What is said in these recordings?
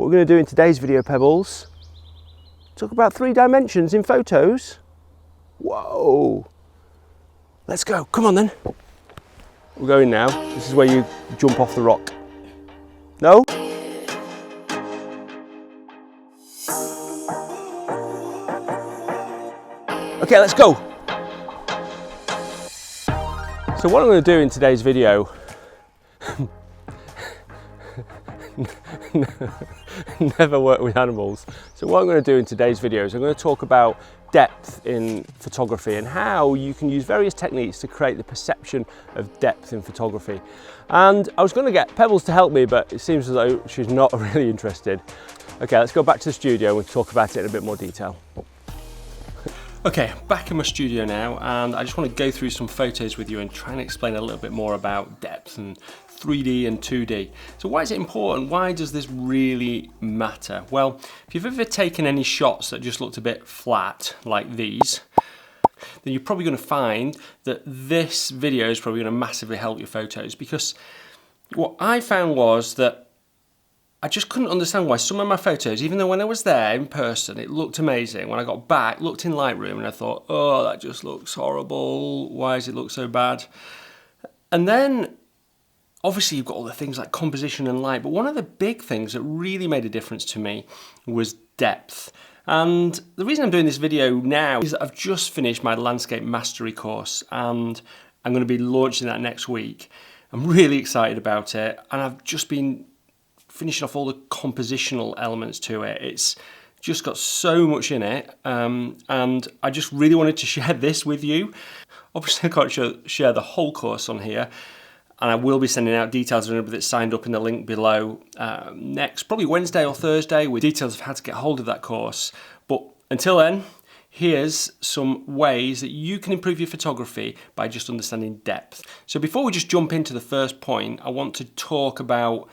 What we're going to do in today's video, Pebbles, talk about 3 dimensions in photos. Whoa! Let's go, come on then. We're going now. This is where you jump off the rock. No? Okay, let's go. So what I'm going to do in today's video, never work with animals. So what I'm going to do in today's video is I'm going to talk about depth in photography and how you can use various techniques to create the perception of depth in photography. And I was going to get Pebbles to help me, but it seems as though she's not really interested. Okay, let's go back to the studio and talk about it in a bit more detail. Okay, back in my studio now, and I just want to go through some photos with you and try and explain a little bit more about depth and 3D and 2D. So why is it important? Why does this really matter? Well, if you've ever taken any shots that just looked a bit flat, like these, then you're probably going to find that this video is probably going to massively help your photos, because what I found was that I just couldn't understand why some of my photos, even though when I was there in person, it looked amazing. When I got back, looked in Lightroom and I thought, oh, that just looks horrible. Why does it look so bad? And then obviously you've got all the things like composition and light, but one of the big things that really made a difference to me was depth. And the reason I'm doing this video now is that I've just finished my landscape mastery course and I'm going to be launching that next week. I'm really excited about it, and I've just been finishing off all the compositional elements to it. It's just got so much in it, and I just really wanted to share this with you. Obviously I can't share the whole course on here, and I will be sending out details of anybody that's signed up in the link below next, probably Wednesday or Thursday, with details of how to get hold of that course. But until then, here's some ways that you can improve your photography by just understanding depth. So before we just jump into the first point, I want to talk about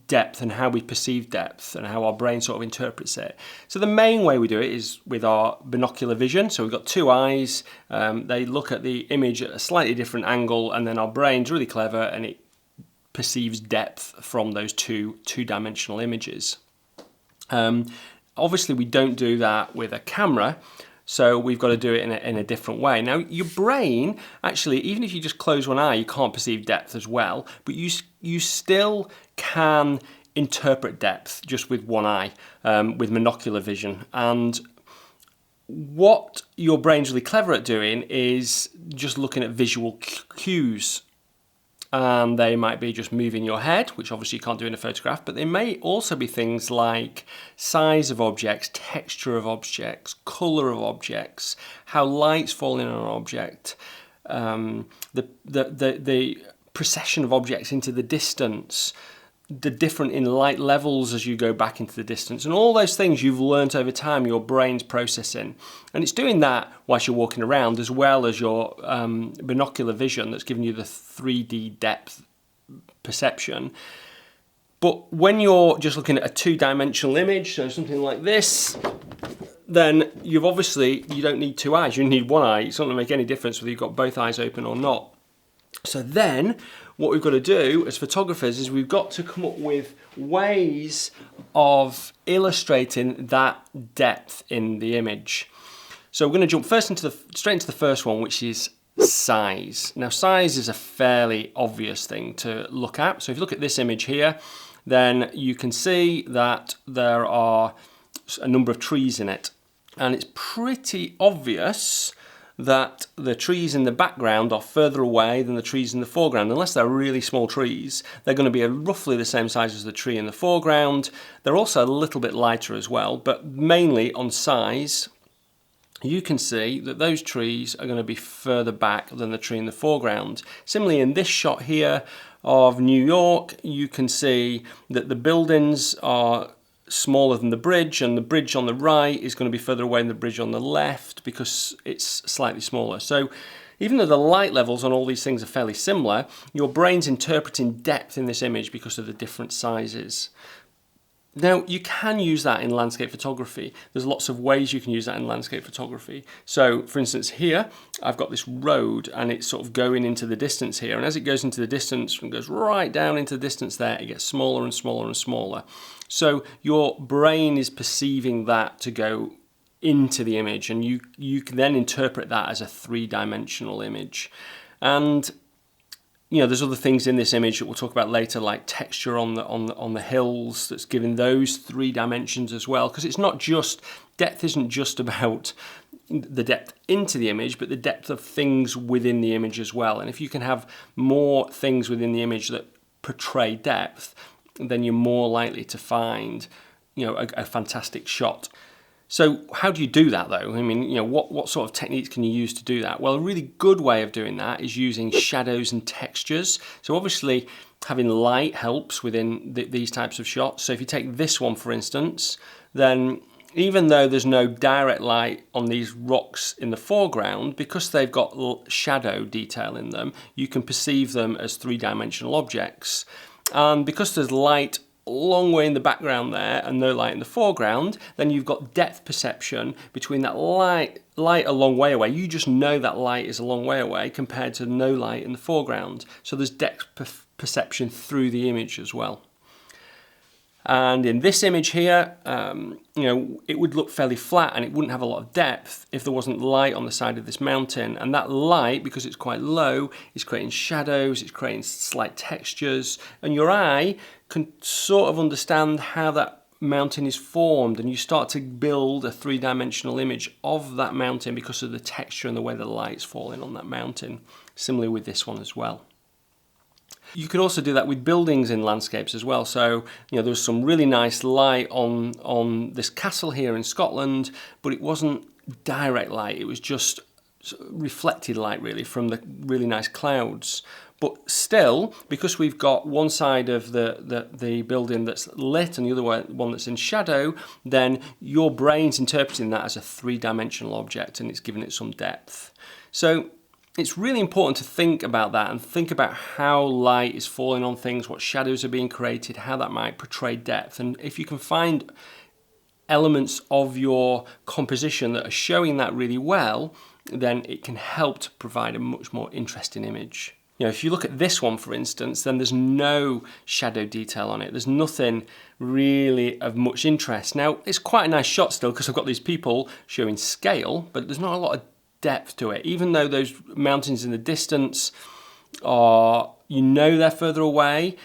depth and how we perceive depth and how our brain sort of interprets it. So the main way we do it is with our binocular vision. So we've got 2 eyes, they look at the image at a slightly different angle, and then our brain's really clever and it perceives depth from those two-dimensional images. Obviously we don't do that with a camera, so we've got to do it in a different way. Now your brain, actually, even if you just close one eye, you can't perceive depth as well, but you still can interpret depth just with one eye, with monocular vision. And what your brain's really clever at doing is just looking at visual cues. And they might be just moving your head, which obviously you can't do in a photograph, but they may also be things like size of objects, texture of objects, colour of objects, how light's falling on an object, the precession of objects into the distance, the different in light levels as you go back into the distance, and all those things you've learnt over time your brain's processing. And it's doing that whilst you're walking around, as well as your binocular vision that's giving you the 3D depth perception. But when you're just looking at a 2-dimensional image, so something like this, then you don't need 2 eyes, you need 1 eye. It's not going to make any difference whether you've got both eyes open or not. So then what we've got to do as photographers is we've got to come up with ways of illustrating that depth in the image. So we're going to jump straight into the first one, which is size. Now size is a fairly obvious thing to look at. So if you look at this image here, then you can see that there are a number of trees in it, and it's pretty obvious that the trees in the background are further away than the trees in the foreground. Unless they're really small trees, they're going to be roughly the same size as the tree in the foreground. They're also a little bit lighter as well, but mainly on size, you can see that those trees are going to be further back than the tree in the foreground. Similarly, in this shot here of New York, you can see that the buildings are smaller than the bridge, and the bridge on the right is going to be further away than the bridge on the left because it's slightly smaller. So even though the light levels on all these things are fairly similar, your brain's interpreting depth in this image because of the different sizes. Now, you can use that in landscape photography. There's lots of ways you can use that in landscape photography. So, for instance, here, I've got this road and it's sort of going into the distance here. And as it goes into the distance and goes right down into the distance there, it gets smaller and smaller and smaller. So your brain is perceiving that to go into the image, and you can then interpret that as a three-dimensional image. And you know, there's other things in this image that we'll talk about later, like texture on the hills, that's giving those 3 dimensions as well. Because it's not just, depth isn't just about the depth into the image, but the depth of things within the image as well. And if you can have more things within the image that portray depth, then you're more likely to find, you know, a fantastic shot. So how do you do that though? I mean, you know, what sort of techniques can you use to do that? Well, a really good way of doing that is using shadows and textures. So obviously having light helps within these types of shots. So if you take this one, for instance, then even though there's no direct light on these rocks in the foreground, because they've got shadow detail in them, you can perceive them as 3-dimensional objects. And because there's light a long way in the background there and no light in the foreground, then you've got depth perception between that light a long way away. You just know that light is a long way away compared to no light in the foreground. So there's depth perception through the image as well. And in this image here, you know, it would look fairly flat and it wouldn't have a lot of depth if there wasn't light on the side of this mountain. And that light, because it's quite low, is creating shadows, it's creating slight textures, and your eye can sort of understand how that mountain is formed, and you start to build a 3-dimensional image of that mountain because of the texture and the way the light's falling on that mountain. Similarly with this one as well. You could also do that with buildings in landscapes as well. So, you know, there was some really nice light on this castle here in Scotland, but it wasn't direct light. It was just reflected light really from the really nice clouds. But still, because we've got one side of the building that's lit and the other one that's in shadow, then your brain's interpreting that as a 3-dimensional object and it's giving it some depth. So it's really important to think about that and think about how light is falling on things, what shadows are being created, how that might portray depth. And if you can find elements of your composition that are showing that really well, then it can help to provide a much more interesting image. You know, if you look at this one, for instance, then there's no shadow detail on it. There's nothing really of much interest. Now, it's quite a nice shot still because I've got these people showing scale, but there's not a lot of depth to it. Even though those mountains in the distance are, you know, they're further away,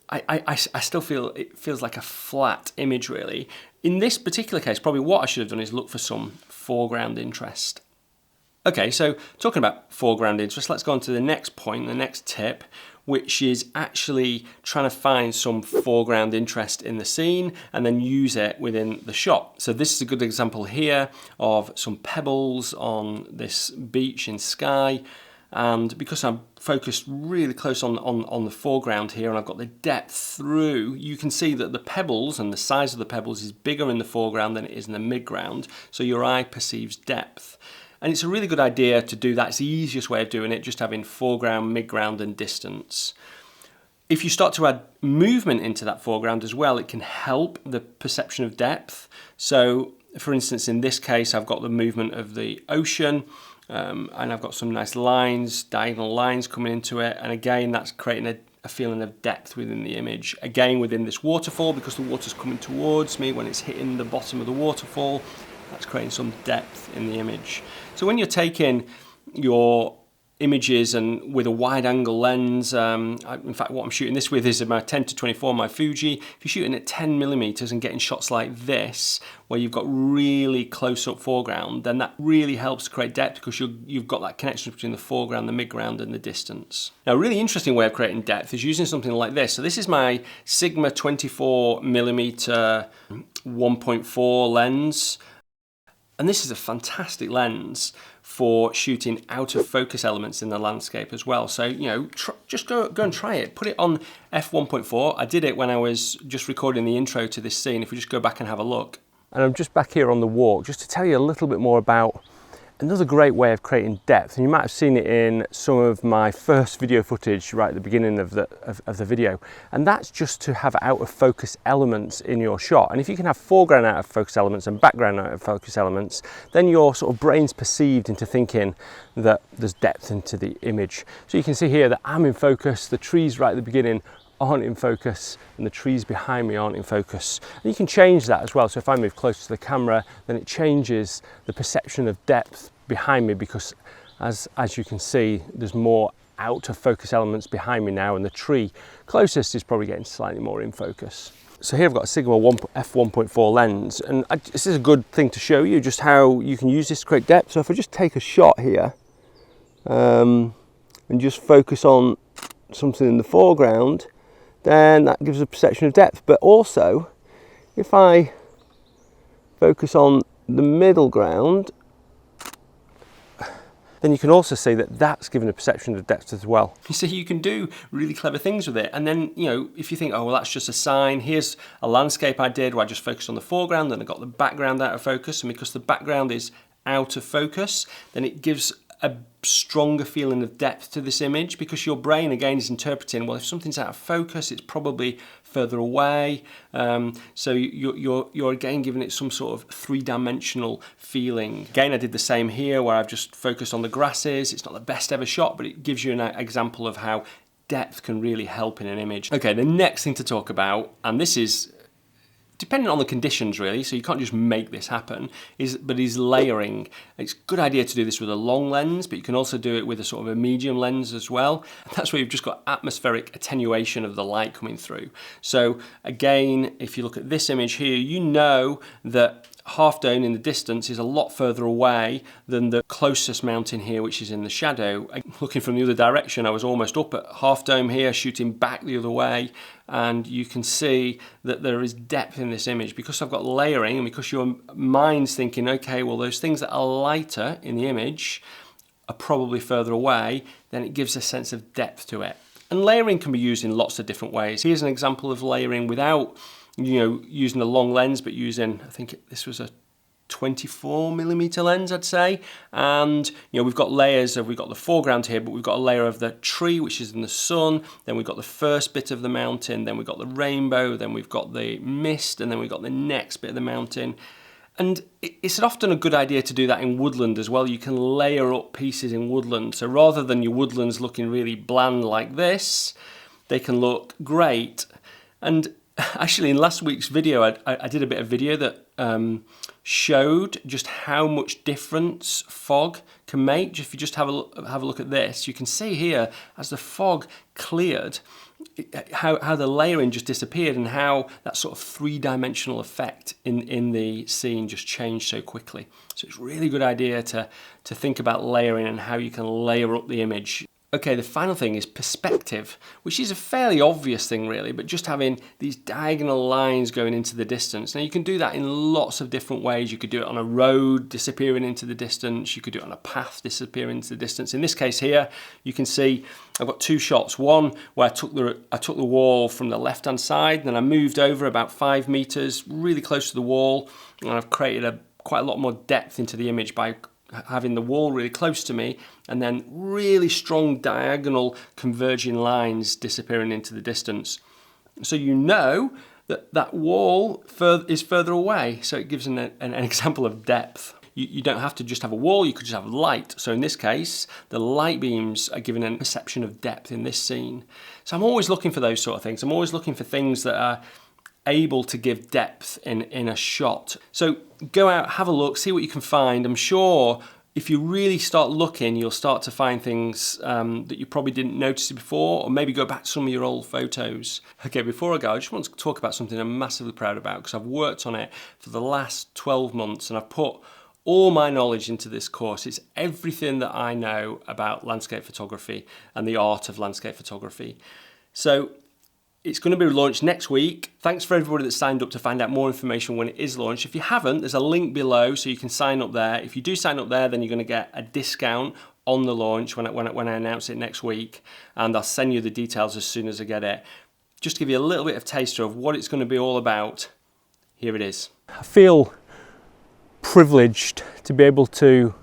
I still feel it feels like a flat image really. In this particular case, probably what I should have done is look for some foreground interest. Okay, so talking about foreground interest, let's go on to the next point, the next tip, which is actually trying to find some foreground interest in the scene and then use it within the shot. So this is a good example here of some pebbles on this beach in Skye. And because I'm focused really close on the foreground here and I've got the depth through, you can see that the pebbles and the size of the pebbles is bigger in the foreground than it is in the midground. So your eye perceives depth. And it's a really good idea to do that. It's the easiest way of doing it, just having foreground, midground and distance. If you start to add movement into that foreground as well, it can help the perception of depth. So for instance, in this case, I've got the movement of the ocean and I've got some nice lines, diagonal lines coming into it. And again, that's creating a feeling of depth within the image. Again, within this waterfall, because the water's coming towards me when it's hitting the bottom of the waterfall, that's creating some depth in the image. So when you're taking your images and with a wide angle lens, in fact what I'm shooting this with is my 10-24, my Fuji. If you're shooting at 10mm and getting shots like this, where you've got really close-up foreground, then that really helps to create depth because you've got that connection between the foreground, the midground and the distance. Now a really interesting way of creating depth is using something like this. So this is my Sigma 24mm 1.4 lens. And this is a fantastic lens for shooting out of focus elements in the landscape as well. So, you know, just go and try it. Put it on f1.4. I did it when I was just recording the intro to this scene. If we just go back and have a look. And I'm just back here on the walk just to tell you a little bit more about Another great way of creating depth, and you might have seen it in some of my first video footage right at the beginning of the video, and that's just to have out of focus elements in your shot. And if you can have foreground out of focus elements and background out of focus elements, then your sort of brain's perceived into thinking that there's depth into the image. So you can see here that I'm in focus, the trees right at the beginning aren't in focus, and the trees behind me aren't in focus. And you can change that as well. So if I move closer to the camera, then it changes the perception of depth behind me, because as you can see, there's more out of focus elements behind me now, and the tree closest is probably getting slightly more in focus. So here I've got a Sigma f1.4 lens, and this is a good thing to show you just how you can use this to create depth. So if I just take a shot here and just focus on something in the foreground, then that gives a perception of depth. But also, if I focus on the middle ground, then you can also see that that's given a perception of depth as well. You see, you can do really clever things with it. And then, you know, if you think, oh, well, that's just a sign, here's a landscape I did where I just focused on the foreground, then I got the background out of focus, and because the background is out of focus, then it gives a stronger feeling of depth to this image, because your brain again is interpreting, well, if something's out of focus, it's probably further away. So you're again giving it some sort of three-dimensional feeling. Again, I did the same here where I've just focused on the grasses. It's not the best ever shot, but it gives you an example of how depth can really help in an image. Okay, the next thing to talk about, and this is depending on the conditions really, so you can't just make this happen, is layering. It's a good idea to do this with a long lens, but you can also do it with a sort of a medium lens as well. And that's where you've just got atmospheric attenuation of the light coming through. So again, if you look at this image here, you know that Half Dome in the distance is a lot further away than the closest mountain here, which is in the shadow. Looking from the other direction, I was almost up at Half Dome here, shooting back the other way, and you can see that there is depth in this image because I've got layering, and because your mind's thinking, okay, well, those things that are lighter in the image are probably further away, then it gives a sense of depth to it. And layering can be used in lots of different ways. Here's an example of layering without, you know, using a long lens, but using, I think this was a 24mm lens, I'd say. And, you know, we've got layers of, we've got the foreground here, but we've got a layer of the tree, which is in the sun. Then we've got the first bit of the mountain. Then we've got the rainbow. Then we've got the mist. And then we've got the next bit of the mountain. And it's often a good idea to do that in woodland as well. You can layer up pieces in woodland. So rather than your woodlands looking really bland like this, they can look great. And actually, in last week's video, I did a bit of video that showed just how much difference fog can make. If you just have a look at this, you can see here as the fog cleared, how the layering just disappeared, and how that sort of three-dimensional effect in the scene just changed so quickly. So it's a really good idea to think about layering and how you can layer up the image. Okay, the final thing is perspective, which is a fairly obvious thing really, but just having these diagonal lines going into the distance. Now you can do that in lots of different ways. You could do it on a road disappearing into the distance. You could do it on a path disappearing into the distance. In this case here, you can see I've got two shots. One where I took the wall from the left-hand side, then I moved over about 5 meters, really close to the wall, and I've created quite a lot more depth into the image by having the wall really close to me, and then really strong diagonal converging lines disappearing into the distance. So you know that wall is further away, so it gives an example of depth. You don't have to just have a wall, you could just have light. So in this case, the light beams are giving a perception of depth in this scene. So I'm always looking for those sort of things. I'm always looking for things that are able to give depth in a shot. So go out, have a look, see what you can find. I'm sure if you really start looking, you'll start to find things that you probably didn't notice before, or maybe go back to some of your old photos. Okay, before I go, I just want to talk about something I'm massively proud about, because I've worked on it for the last 12 months and I've put all my knowledge into this course. It's everything that I know about landscape photography and the art of landscape photography. So it's going to be launched next week. Thanks for everybody that signed up to find out more information when it is launched. If you haven't, there's a link below so you can sign up there. If you do sign up there, then you're going to get a discount on the launch when I announce it next week, and I'll send you the details as soon as I get it. Just to give you a little bit of taster of what it's going to be all about, here it is. I feel privileged to be able to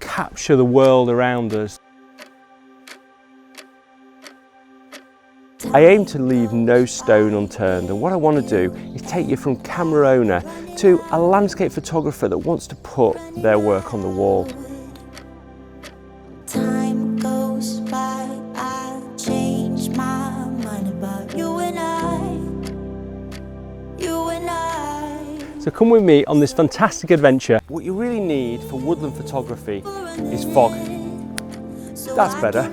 capture the world around us. I aim to leave no stone unturned, and what I want to do is take you from camera owner to a landscape photographer that wants to put their work on the wall. Time goes by, I change my mind about you and I. So come with me on this fantastic adventure. What you really need for woodland photography is fog. That's better.